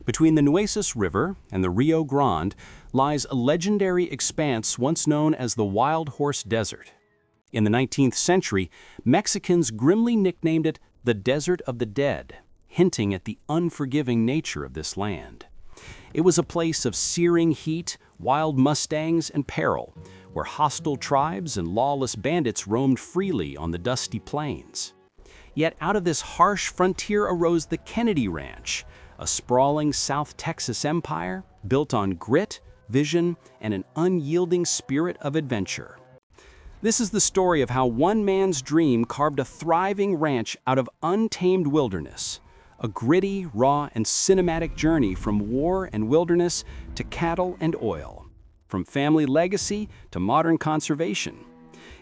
Between the Nueces River and the Rio Grande lies a legendary expanse once known as the Wild Horse Desert. In the 19th century, Mexicans grimly nicknamed it the Desert of the Dead, hinting at the unforgiving nature of this land. It was a place of searing heat, wild mustangs, and peril, where hostile tribes and lawless bandits roamed freely on the dusty plains. Yet out of this harsh frontier arose the Kenedy Ranch, a sprawling South Texas empire built on grit, vision, and an unyielding spirit of adventure. This is the story of how one man's dream carved a thriving ranch out of untamed wilderness, a gritty, raw, and cinematic journey from war and wilderness to cattle and oil, from family legacy to modern conservation.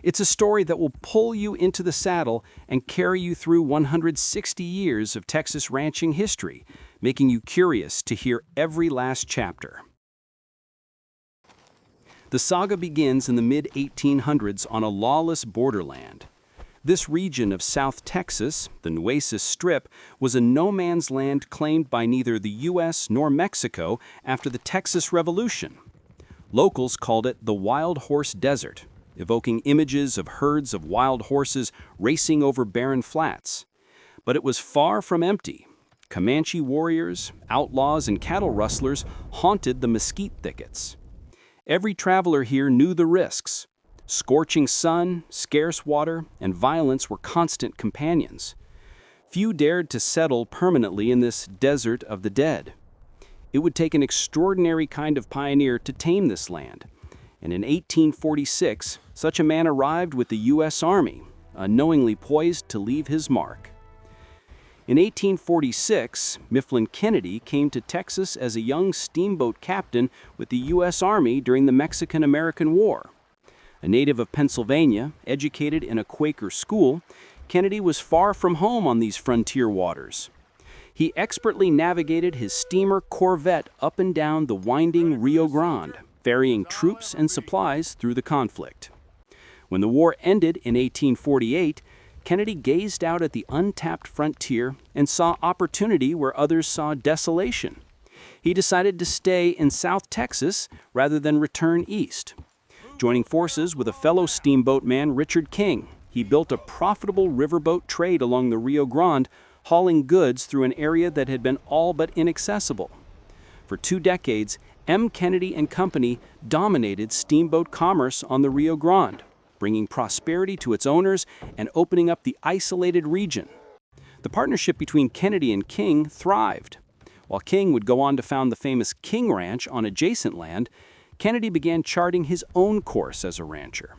It's a story that will pull you into the saddle and carry you through 160 years of Texas ranching history, making you curious to hear every last chapter. The saga begins in the mid-1800s on a lawless borderland. This region of South Texas, the Nueces Strip, was a no-man's land claimed by neither the U.S. nor Mexico after the Texas Revolution. Locals called it the Wild Horse Desert, evoking images of herds of wild horses racing over barren flats. But it was far from empty. Comanche warriors, outlaws, and cattle rustlers haunted the mesquite thickets. Every traveler here knew the risks. Scorching sun, scarce water, and violence were constant companions. Few dared to settle permanently in this desert of the dead. It would take an extraordinary kind of pioneer to tame this land, and in 1846, such a man arrived with the U.S. Army, unknowingly poised to leave his mark. In 1846, Mifflin Kenedy came to Texas as a young steamboat captain with the U.S. Army during the Mexican-American War. A native of Pennsylvania, educated in a Quaker school, Kenedy was far from home on these frontier waters. He expertly navigated his steamer Corvette up and down the winding Rio Grande, ferrying troops and supplies through the conflict. When the war ended in 1848, Kenedy gazed out at the untapped frontier and saw opportunity where others saw desolation. He decided to stay in South Texas rather than return east. Joining forces with a fellow steamboat man, Richard King, he built a profitable riverboat trade along the Rio Grande, hauling goods through an area that had been all but inaccessible. For 2 decades, M. Kenedy and Company dominated steamboat commerce on the Rio Grande, bringing prosperity to its owners and opening up the isolated region. The partnership between Kenedy and King thrived. While King would go on to found the famous King Ranch on adjacent land, Kenedy began charting his own course as a rancher.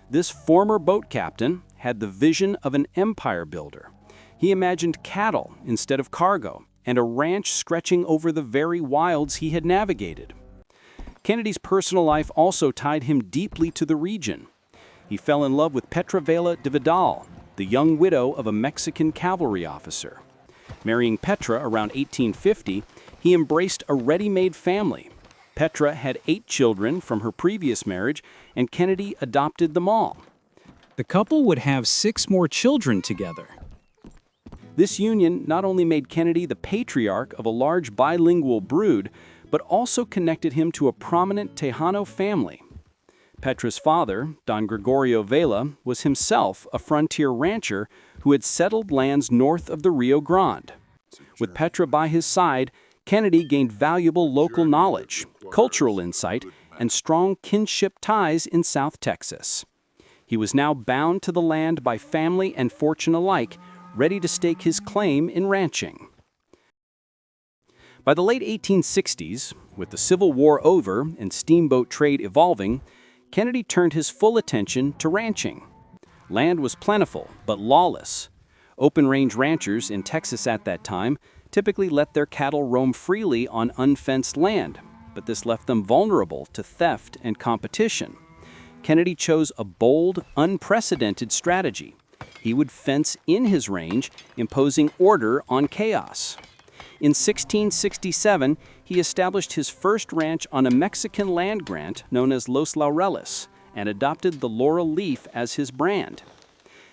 This former boat captain had the vision of an empire builder. He imagined cattle instead of cargo, and a ranch stretching over the very wilds he had navigated. Kenedy's personal life also tied him deeply to the region. He fell in love with Petra Vela de Vidal, the young widow of a Mexican cavalry officer. Marrying Petra around 1850, he embraced a ready-made family. Petra had 8 children from her previous marriage, and Kenedy adopted them all. The couple would have 6 more children together. This union not only made Kenedy the patriarch of a large bilingual brood, but also connected him to a prominent Tejano family. Petra's father, Don Gregorio Vela, was himself a frontier rancher who had settled lands north of the Rio Grande. With Petra by his side, Kenedy gained valuable local knowledge, cultural insight, and strong kinship ties in South Texas. He was now bound to the land by family and fortune alike, ready to stake his claim in ranching. By the late 1860s, with the Civil War over and steamboat trade evolving, Kenedy turned his full attention to ranching. Land was plentiful, but lawless. Open-range ranchers in Texas at that time typically let their cattle roam freely on unfenced land, but this left them vulnerable to theft and competition. Kenedy chose a bold, unprecedented strategy. He would fence in his range, imposing order on chaos. In 1667, he established his first ranch on a Mexican land grant known as Los Laureles and adopted the laurel leaf as his brand.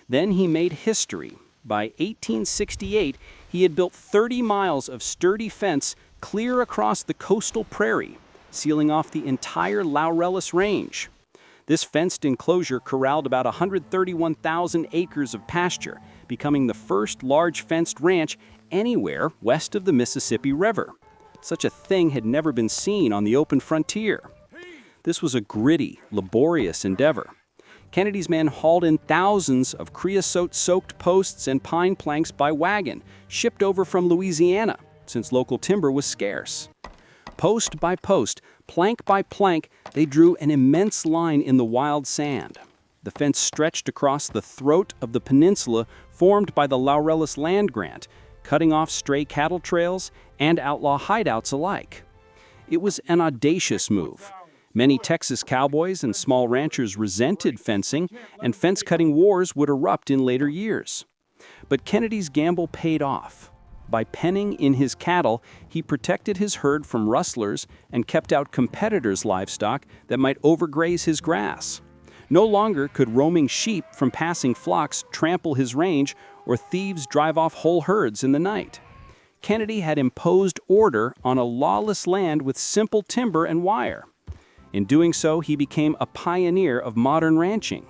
Then he made history. By 1868, he had built 30 miles of sturdy fence clear across the coastal prairie, sealing off the entire Laureles Range. This fenced enclosure corralled about 131,000 acres of pasture, becoming the first large fenced ranch anywhere west of the Mississippi River. Such a thing had never been seen on the open frontier. This was a gritty, laborious endeavor. Kenedy's men hauled in thousands of creosote-soaked posts and pine planks by wagon, shipped over from Louisiana, since local timber was scarce. Post by post, plank by plank, they drew an immense line in the wild sand. The fence stretched across the throat of the peninsula formed by the Laureles land grant, cutting off stray cattle trails and outlaw hideouts alike. It was an audacious move. Many Texas cowboys and small ranchers resented fencing, and fence-cutting wars would erupt in later years. But Kenedy's gamble paid off. By penning in his cattle, he protected his herd from rustlers and kept out competitors' livestock that might overgraze his grass. No longer could roaming sheep from passing flocks trample his range or thieves drive off whole herds in the night. Kenedy had imposed order on a lawless land with simple timber and wire. In doing so, he became a pioneer of modern ranching.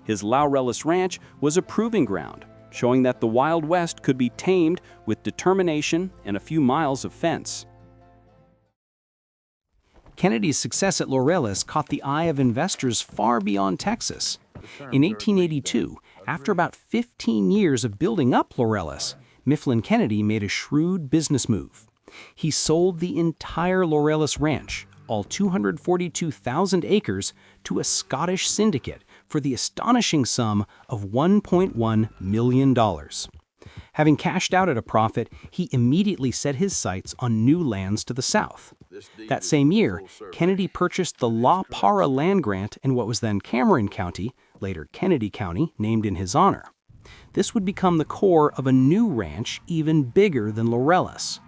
His Laureles Ranch was a proving ground, showing that the Wild West could be tamed with determination and a few miles of fence. Kenedy's success at Laureles caught the eye of investors far beyond Texas. In 1882, after about 15 years of building up Laureles, Mifflin Kenedy made a shrewd business move. He sold the entire Laureles Ranch, all 242,000 acres, to a Scottish syndicate for the astonishing sum of $1.1 million. Having cashed out at a profit, he immediately set his sights on new lands to the south. That same year, Kenedy purchased the La Parra land grant in what was then Cameron County, later Kenedy County, named in his honor. This would become the core of a new ranch even bigger than Laureles.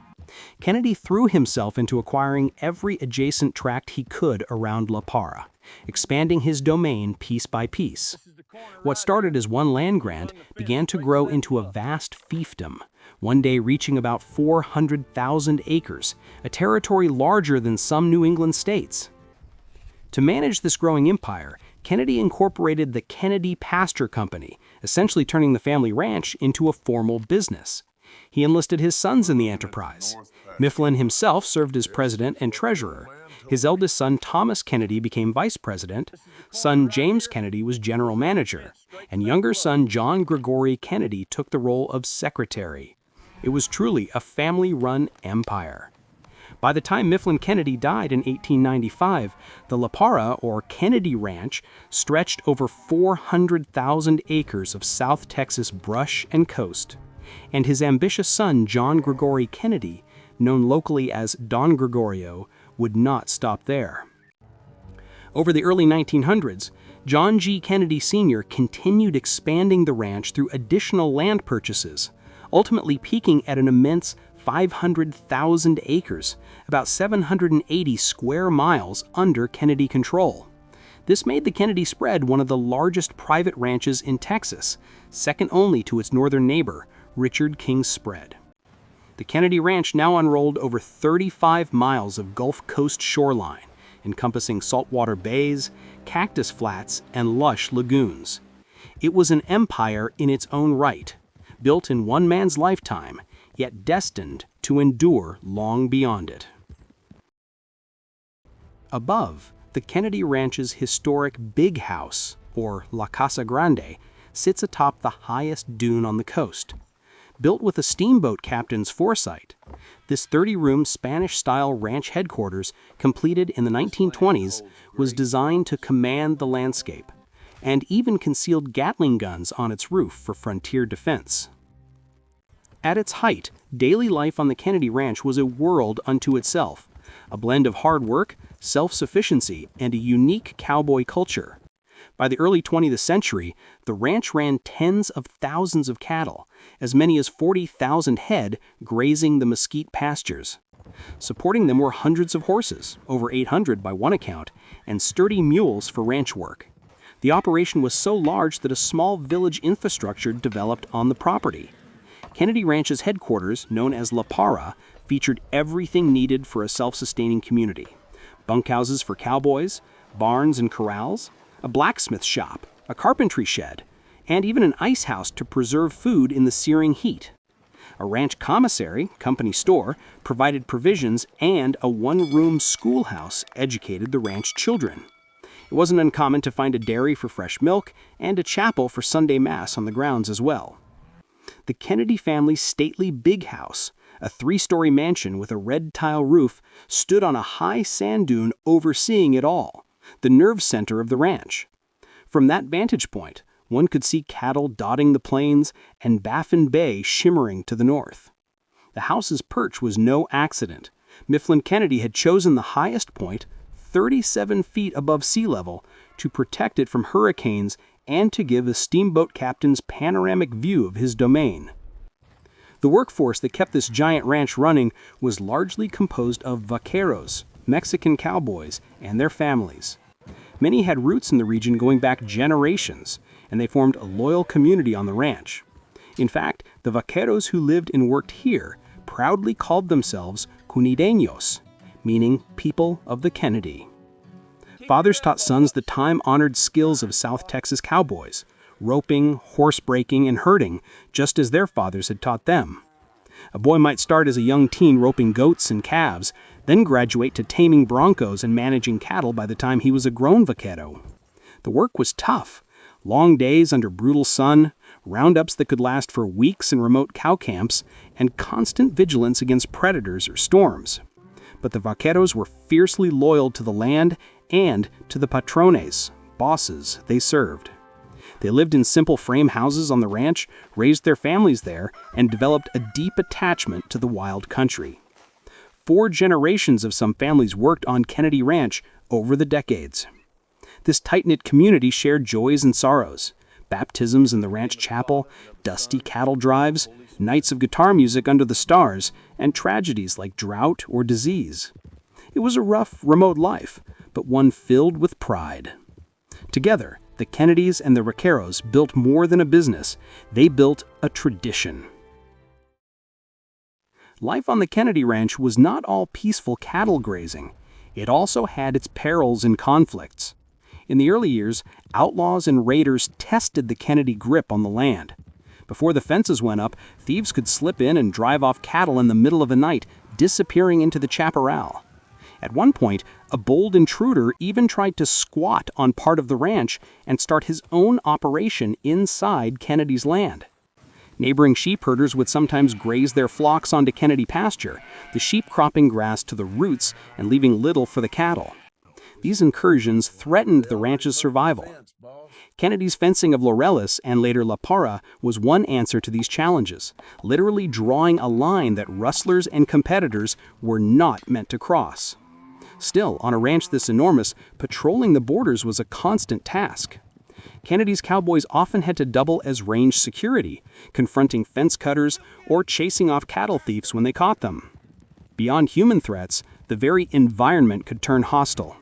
Kenedy threw himself into acquiring every adjacent tract he could around La Parra, expanding his domain piece by piece. What started as one land grant began to grow into a vast fiefdom, one day reaching about 400,000 acres, a territory larger than some New England states. To manage this growing empire, Kenedy incorporated the Kenedy Pasture Company, essentially turning the family ranch into a formal business. He enlisted his sons in the enterprise. Mifflin himself served as president and treasurer. His eldest son, Thomas Kenedy, became vice president. Son James Kenedy was general manager. And younger son, John Gregory Kenedy, took the role of secretary. It was truly a family-run empire. By the time Mifflin Kenedy died in 1895, the La Parra, or Kenedy Ranch, stretched over 400,000 acres of South Texas brush and coast. And his ambitious son, John Gregory Kenedy, known locally as Don Gregorio, would not stop there. Over the early 1900s, John G. Kenedy Sr. continued expanding the ranch through additional land purchases, ultimately peaking at an immense 500,000 acres, about 780 square miles under Kenedy control. This made the Kenedy spread one of the largest private ranches in Texas, second only to its northern neighbor, Richard King's Spread. The Kenedy Ranch now unrolled over 35 miles of Gulf Coast shoreline, encompassing saltwater bays, cactus flats, and lush lagoons. It was an empire in its own right, built in one man's lifetime, yet destined to endure long beyond it. Above, the Kenedy Ranch's historic Big House, or La Casa Grande, sits atop the highest dune on the coast. Built with a steamboat captain's foresight, this 30-room Spanish-style ranch headquarters, completed in the 1920s, was designed to command the landscape, and even concealed Gatling guns on its roof for frontier defense. At its height, daily life on the Kenedy Ranch was a world unto itself, a blend of hard work, self-sufficiency, and a unique cowboy culture. By the early 20th century, the ranch ran tens of thousands of cattle, as many as 40,000 head grazing the mesquite pastures. Supporting them were hundreds of horses, over 800 by one account, and sturdy mules for ranch work. The operation was so large that a small village infrastructure developed on the property. Kenedy Ranch's headquarters, known as La Parra, featured everything needed for a self-sustaining community. Bunkhouses for cowboys, barns and corrals, a blacksmith shop, a carpentry shed, and even an ice house to preserve food in the searing heat. A ranch commissary, company store, provided provisions, and a one-room schoolhouse educated the ranch children. It wasn't uncommon to find a dairy for fresh milk and a chapel for Sunday Mass on the grounds as well. The Kenedy family's stately big house, a 3-story mansion with a red tile roof, stood on a high sand dune overseeing it all, the nerve center of the ranch. From that vantage point, one could see cattle dotting the plains and Baffin Bay shimmering to the north. The house's perch was no accident. Mifflin Kenedy had chosen the highest point, 37 feet above sea level, to protect it from hurricanes and to give the steamboat captain's panoramic view of his domain. The workforce that kept this giant ranch running was largely composed of Vaqueros, Mexican cowboys, and their families. Many had roots in the region going back generations, and they formed a loyal community on the ranch. In fact, the Vaqueros who lived and worked here proudly called themselves Kenedeños, meaning people of the Kenedy. Fathers taught sons the time-honored skills of South Texas cowboys, roping, horse breaking, and herding, just as their fathers had taught them. A boy might start as a young teen roping goats and calves, then graduate to taming broncos and managing cattle by the time he was a grown vaquero. The work was tough. Long days under brutal sun, roundups that could last for weeks in remote cow camps, and constant vigilance against predators or storms. But the vaqueros were fiercely loyal to the land and to the patrones, bosses, they served. They lived in simple frame houses on the ranch, raised their families there, and developed a deep attachment to the wild country. 4 generations of some families worked on Kenedy Ranch over the decades. This tight-knit community shared joys and sorrows, baptisms in the ranch chapel, dusty cattle drives, nights of guitar music under the stars, and tragedies like drought or disease. It was a rough, remote life, but one filled with pride. Together, the Kenedys and the Vaqueros built more than a business. They built a tradition. Life on the Kenedy Ranch was not all peaceful cattle grazing. It also had its perils and conflicts. In the early years, outlaws and raiders tested the Kenedy grip on the land. Before the fences went up, thieves could slip in and drive off cattle in the middle of the night, disappearing into the chaparral. At one point, a bold intruder even tried to squat on part of the ranch and start his own operation inside Kenedy's land. Neighboring sheep herders would sometimes graze their flocks onto Kenedy pasture, the sheep cropping grass to the roots and leaving little for the cattle. These incursions threatened the ranch's survival. Kenedy's fencing of Laureles and later La Parra was one answer to these challenges, literally drawing a line that rustlers and competitors were not meant to cross. Still, on a ranch this enormous, patrolling the borders was a constant task. Kenedy's cowboys often had to double as range security, confronting fence cutters or chasing off cattle thieves when they caught them. Beyond human threats, the very environment could turn hostile.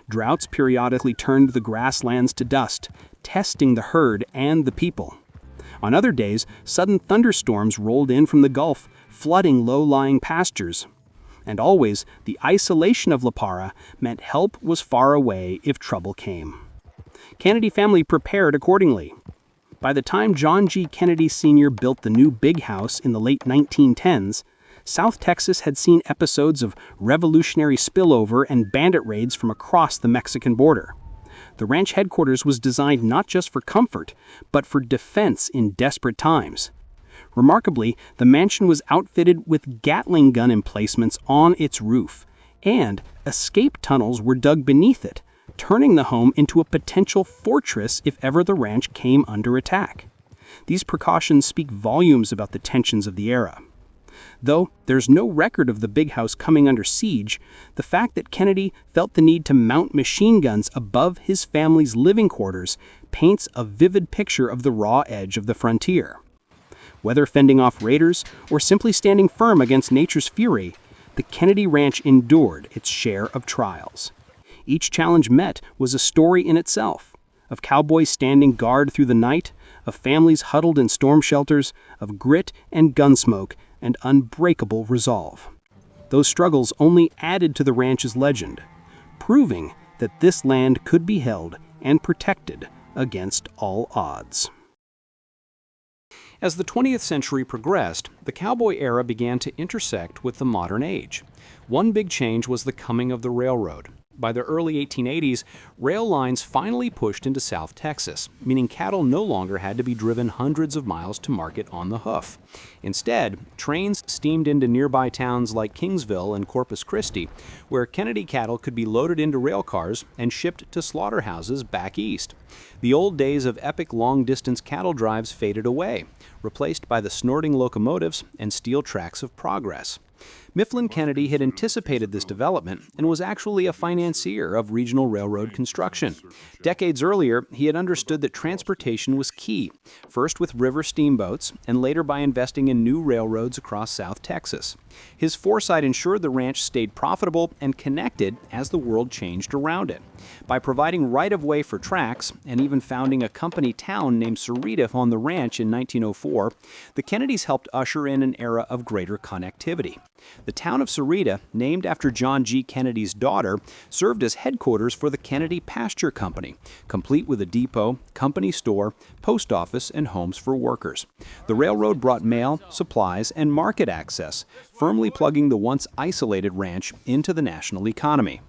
Droughts periodically turned the grasslands to dust, testing the herd and the people. On other days, sudden thunderstorms rolled in from the Gulf, flooding low-lying pastures. And always, the isolation of La Parra meant help was far away if trouble came. Kenedy family prepared accordingly. By the time John G. Kenedy Sr. built the new big house in the late 1910s, South Texas had seen episodes of revolutionary spillover and bandit raids from across the Mexican border. The ranch headquarters was designed not just for comfort, but for defense in desperate times. Remarkably, the mansion was outfitted with Gatling gun emplacements on its roof, and escape tunnels were dug beneath it, turning the home into a potential fortress if ever the ranch came under attack. These precautions speak volumes about the tensions of the era. Though there's no record of the big house coming under siege, the fact that Kenedy felt the need to mount machine guns above his family's living quarters paints a vivid picture of the raw edge of the frontier. Whether fending off raiders or simply standing firm against nature's fury, the Kenedy Ranch endured its share of trials. Each challenge met was a story in itself, of cowboys standing guard through the night, of families huddled in storm shelters, of grit and gunsmoke and unbreakable resolve. those struggles only added to the ranch's legend, proving that this land could be held and protected against all odds. As the 20th century progressed, the cowboy era began to intersect with the modern age. One big change was the coming of the railroad. By the early 1880s, rail lines finally pushed into South Texas, meaning cattle no longer had to be driven hundreds of miles to market on the hoof. Instead, trains steamed into nearby towns like Kingsville and Corpus Christi, where Kenedy cattle could be loaded into rail cars and shipped to slaughterhouses back east. The old days of epic long-distance cattle drives faded away, replaced by the snorting locomotives and steel tracks of progress. Mifflin Kenedy had anticipated this development and was actually a financier of regional railroad construction. Decades earlier, he had understood that transportation was key, first with river steamboats and later by investing in new railroads across South Texas. His foresight ensured the ranch stayed profitable and connected as the world changed around it. By providing right-of-way for tracks and even founding a company town named Sarita on the ranch in 1904, the Kennedys helped usher in an era of greater connectivity. The town of Sarita, named after John G. Kennedy's daughter, served as headquarters for the Kenedy Pasture Company, complete with a depot, company store, post office, and homes for workers. The railroad brought mail, supplies, and market access, firmly plugging the once isolated ranch into the national economy.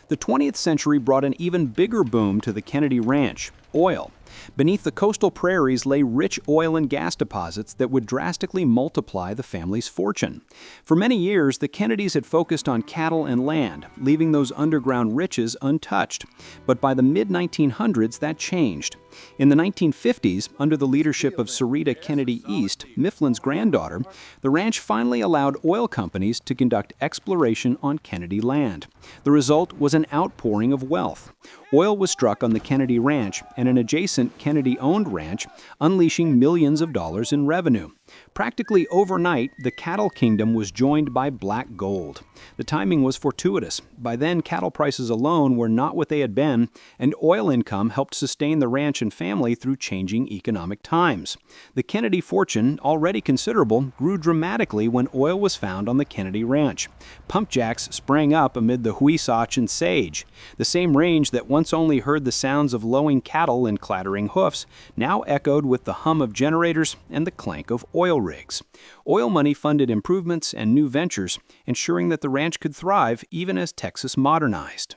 The 20th century brought an even bigger boom to the Kenedy Ranch: oil. Beneath the coastal prairies lay rich oil and gas deposits that would drastically multiply the family's fortune. For many years, the Kennedys had focused on cattle and land, leaving those underground riches untouched. But by the mid-1900s, that changed. In the 1950s, under the leadership of Sarita Kenedy East, Mifflin's granddaughter, the ranch finally allowed oil companies to conduct exploration on Kenedy land. The result was an outpouring of wealth. Oil was struck on the Kenedy Ranch and an adjacent Kenedy-owned ranch, unleashing millions of dollars in revenue. Practically overnight, the cattle kingdom was joined by black gold. The timing was fortuitous. By then, cattle prices alone were not what they had been, and oil income helped sustain the ranch and family through changing economic times. The Kenedy fortune, already considerable, grew dramatically when oil was found on the Kenedy Ranch. Pump jacks sprang up amid the huisach and sage. The same range that once only heard the sounds of lowing cattle and clattering hoofs now echoed with the hum of generators and the clank of oil rigs. Oil money funded improvements and new ventures, ensuring that the ranch could thrive even as Texas modernized.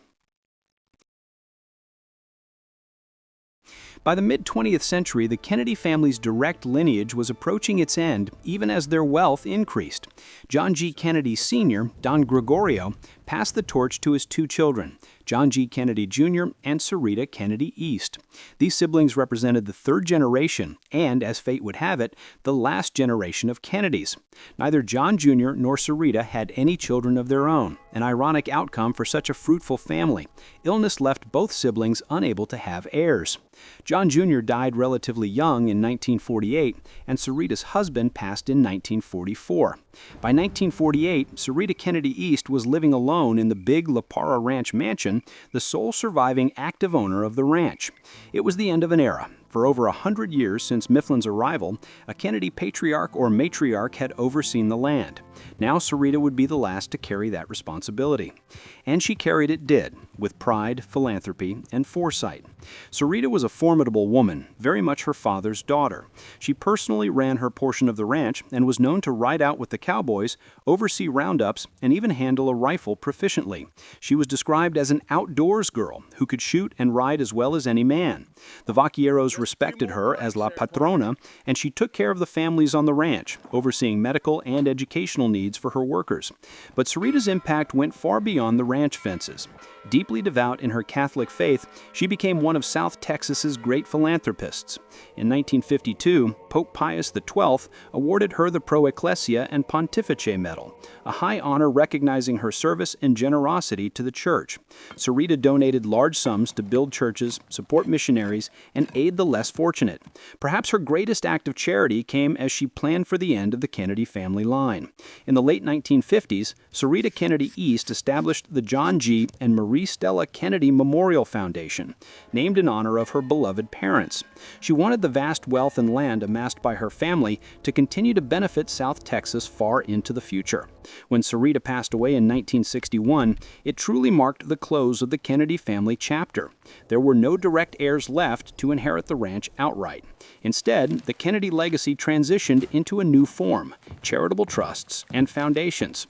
By the mid-20th century, the Kenedy family's direct lineage was approaching its end even as their wealth increased. John G. Kennedy Sr., Don Gregorio, passed the torch to his two children, John G. Kenedy Jr. and Sarita Kenedy East. These siblings represented the third generation and, as fate would have it, the last generation of Kennedys. Neither John Jr. nor Sarita had any children of their own, an ironic outcome for such a fruitful family. Illness left both siblings unable to have heirs. John Jr. died relatively young in 1948, and Sarita's husband passed in 1944. By 1948, Sarita Kenedy East was living alone in the big La Parra Ranch mansion, the sole surviving active owner of the ranch. It was the end of an era. For over 100 years since Mifflin's arrival, a Kenedy patriarch or matriarch had overseen the land. Now Sarita would be the last to carry that responsibility. And she carried it with pride, philanthropy, and foresight. Sarita was a formidable woman, very much her father's daughter. She personally ran her portion of the ranch and was known to ride out with the Cowboys, oversee roundups, and even handle a rifle proficiently. She was described as an outdoors girl who could shoot and ride as well as any man. The Vaqueros respected her as La Patrona, and she took care of the families on the ranch, overseeing medical and educational needs for her workers. But Sarita's impact went far beyond the ranch fences. Deeply devout in her Catholic faith, she became one of South Texas's great philanthropists. In 1952, Pope Pius XII awarded her the Pro Ecclesia and Pontifice Medal, a high honor recognizing her service and generosity to the Church. Sarita donated large sums to build churches, support missionaries, and aid the the less fortunate. Perhaps her greatest act of charity came as she planned for the end of the Kennedy family line. In the late 1950s, Sarita Kennedy East established the John G. and Marie Stella Kennedy Memorial Foundation, named in honor of her beloved parents. She wanted the vast wealth and land amassed by her family to continue to benefit South Texas far into the future. When Sarita passed away in 1961, it truly marked the close of the Kennedy family chapter. There were no direct heirs left to inherit the ranch outright. Instead, the Kennedy legacy transitioned into a new form: charitable trusts and foundations.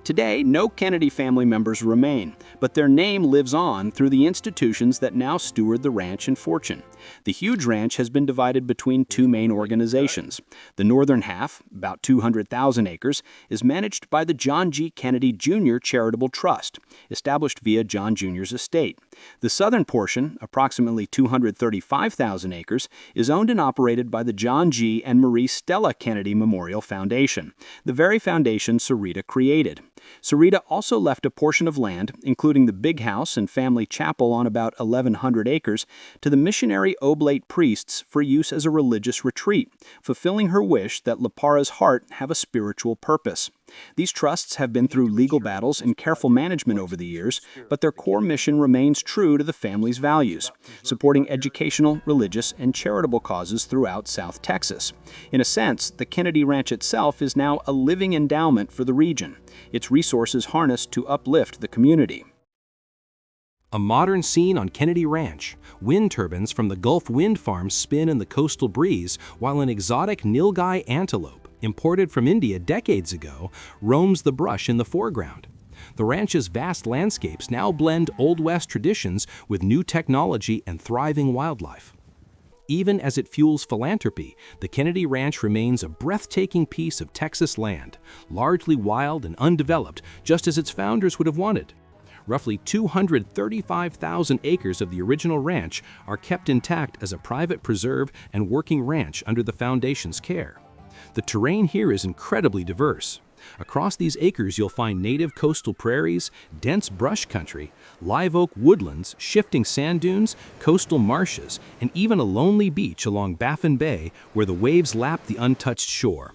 Today, no Kennedy family members remain, but their name lives on through the institutions that now steward the ranch and fortune. The huge ranch has been divided between two main organizations. The northern half, about 200,000 acres, is managed by the John G. Kennedy Jr. Charitable Trust, established via John Jr.'s estate. The southern portion, approximately 235,000 acres, is owned and operated by the John G. and Marie Stella Kennedy Memorial Foundation, the very foundation Sarita created. Sarita also left a portion of land, including the big house and family chapel on about 1,100 acres, to the missionary oblate priests for use as a religious retreat, fulfilling her wish that La Parra's heart have a spiritual purpose. These trusts have been through legal battles and careful management over the years, but their core mission remains true to the family's values, supporting educational, religious, and charitable causes throughout South Texas. In a sense, the Kenedy Ranch itself is now a living endowment for the region, its resources harnessed to uplift the community. A modern scene on Kenedy Ranch. Wind turbines from the Gulf wind farms spin in the coastal breeze, while an exotic nilgai antelope, imported from India decades ago, roams the brush in the foreground. The ranch's vast landscapes now blend Old West traditions with new technology and thriving wildlife. Even as it fuels philanthropy, the Kenedy Ranch remains a breathtaking piece of Texas land, largely wild and undeveloped, just as its founders would have wanted. Roughly 235,000 acres of the original ranch are kept intact as a private preserve and working ranch under the foundation's care. The terrain here is incredibly diverse. Across these acres you'll find native coastal prairies, dense brush country, live oak woodlands, shifting sand dunes, coastal marshes, and even a lonely beach along Baffin Bay where the waves lap the untouched shore.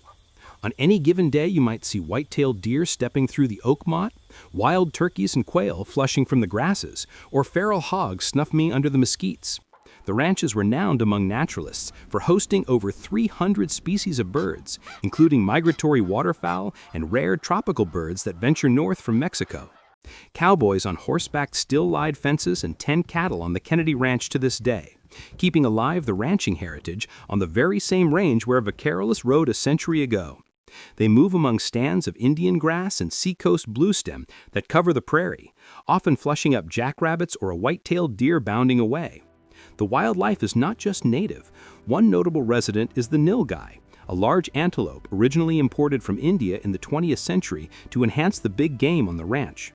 On any given day, you might see white-tailed deer stepping through the oak motte, wild turkeys and quail flushing from the grasses, or feral hogs snuffing under the mesquites. The ranch is renowned among naturalists for hosting over 300 species of birds, including migratory waterfowl and rare tropical birds that venture north from Mexico. Cowboys on horseback still lied fences and tend cattle on the Kenedy Ranch to this day, keeping alive the ranching heritage on the very same range where Vaqueros rode a century ago. They move among stands of Indian grass and seacoast bluestem that cover the prairie, often flushing up jackrabbits or a white-tailed deer bounding away. The wildlife is not just native. One notable resident is the nilgai, a large antelope originally imported from India in the 20th century to enhance the big game on the ranch.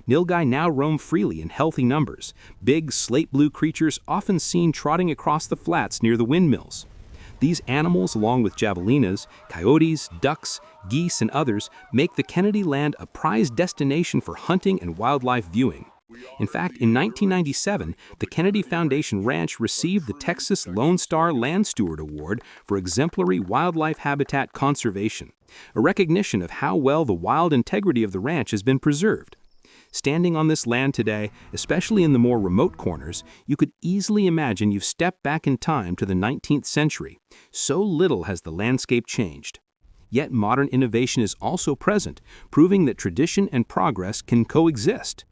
Nilgai now roam freely in healthy numbers, big slate-blue creatures often seen trotting across the flats near the windmills. These animals, along with javelinas, coyotes, ducks, geese, and others, make the Kenedy land a prized destination for hunting and wildlife viewing. In fact, in 1997, the Kennedy Foundation Ranch received the Texas Lone Star Land Steward Award for exemplary wildlife habitat conservation, a recognition of how well the wild integrity of the ranch has been preserved. Standing on this land today, especially in the more remote corners, you could easily imagine you've stepped back in time to the 19th century. So little has the landscape changed. Yet modern innovation is also present, proving that tradition and progress can coexist.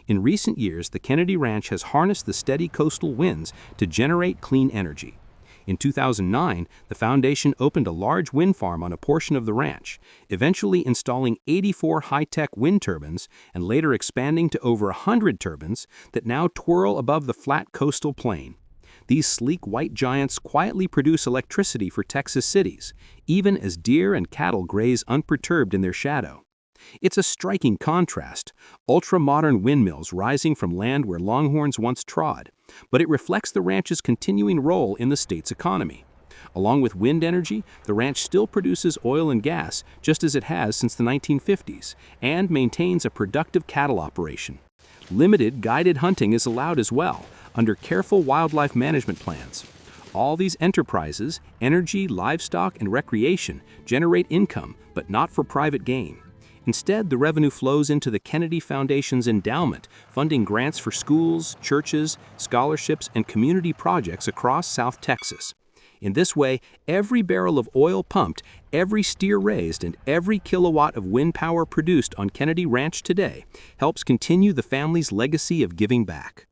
In recent years, the Kenedy Ranch has harnessed the steady coastal winds to generate clean energy. In 2009, the foundation opened a large wind farm on a portion of the ranch, eventually installing 84 high-tech wind turbines and later expanding to over 100 turbines that now twirl above the flat coastal plain. These sleek white giants quietly produce electricity for Texas cities, even as deer and cattle graze unperturbed in their shadow. It's a striking contrast, ultra-modern windmills rising from land where longhorns once trod, but it reflects the ranch's continuing role in the state's economy. Along with wind energy, the ranch still produces oil and gas, just as it has since the 1950s, and maintains a productive cattle operation. Limited guided hunting is allowed as well, under careful wildlife management plans. All these enterprises, energy, livestock, and recreation, generate income, but not for private gain. Instead, the revenue flows into the Kennedy Foundation's endowment, funding grants for schools, churches, scholarships, and community projects across South Texas. In this way, every barrel of oil pumped, every steer raised, and every kilowatt of wind power produced on Kenedy Ranch today helps continue the family's legacy of giving back.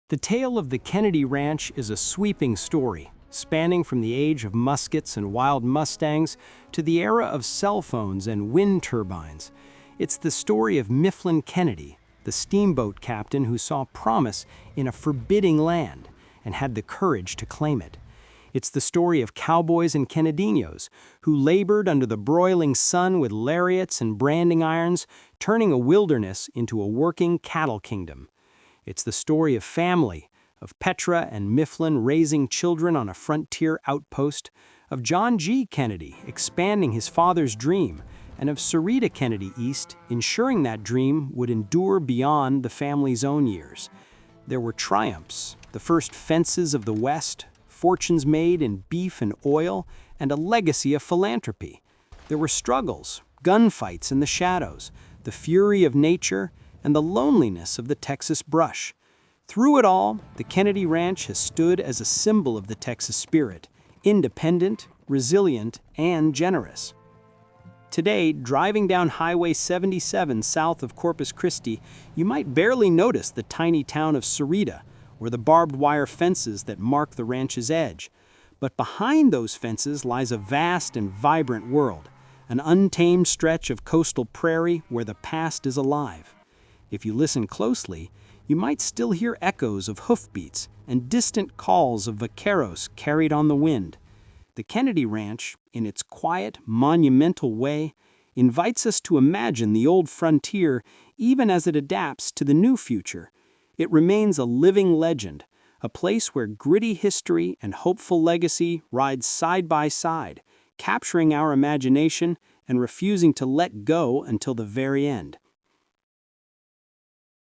The tale of the Kenedy Ranch is a sweeping story, spanning from the age of muskets and wild mustangs to the era of cell phones and wind turbines. It's the story of Mifflin Kenedy, the steamboat captain who saw promise in a forbidding land and had the courage to claim it. It's the story of Cowboys and Kenedeños, who labored under the broiling sun with lariats and branding irons, turning a wilderness into a working cattle kingdom. It's the story of family, of Petra and Mifflin raising children on a frontier outpost, of John G. Kenedy expanding his father's dream, and of Sarita Kenedy East ensuring that dream would endure beyond the family's own years. There were triumphs, the first fences of the West, fortunes made in beef and oil, and a legacy of philanthropy. There were struggles, gunfights in the shadows, the fury of nature, and the loneliness of the Texas brush. Through it all, the Kenedy Ranch has stood as a symbol of the Texas spirit, independent, resilient, and generous. Today, driving down Highway 77 south of Corpus Christi, you might barely notice the tiny town of Sarita, or the barbed wire fences that mark the ranch's edge. But behind those fences lies a vast and vibrant world, an untamed stretch of coastal prairie where the past is alive. If you listen closely, you might still hear echoes of hoofbeats and distant calls of vaqueros carried on the wind. The Kenedy Ranch, in its quiet, monumental way, invites us to imagine the old frontier even as it adapts to the new future. It remains a living legend, a place where gritty history and hopeful legacy ride side by side, capturing our imagination and refusing to let go until the very end.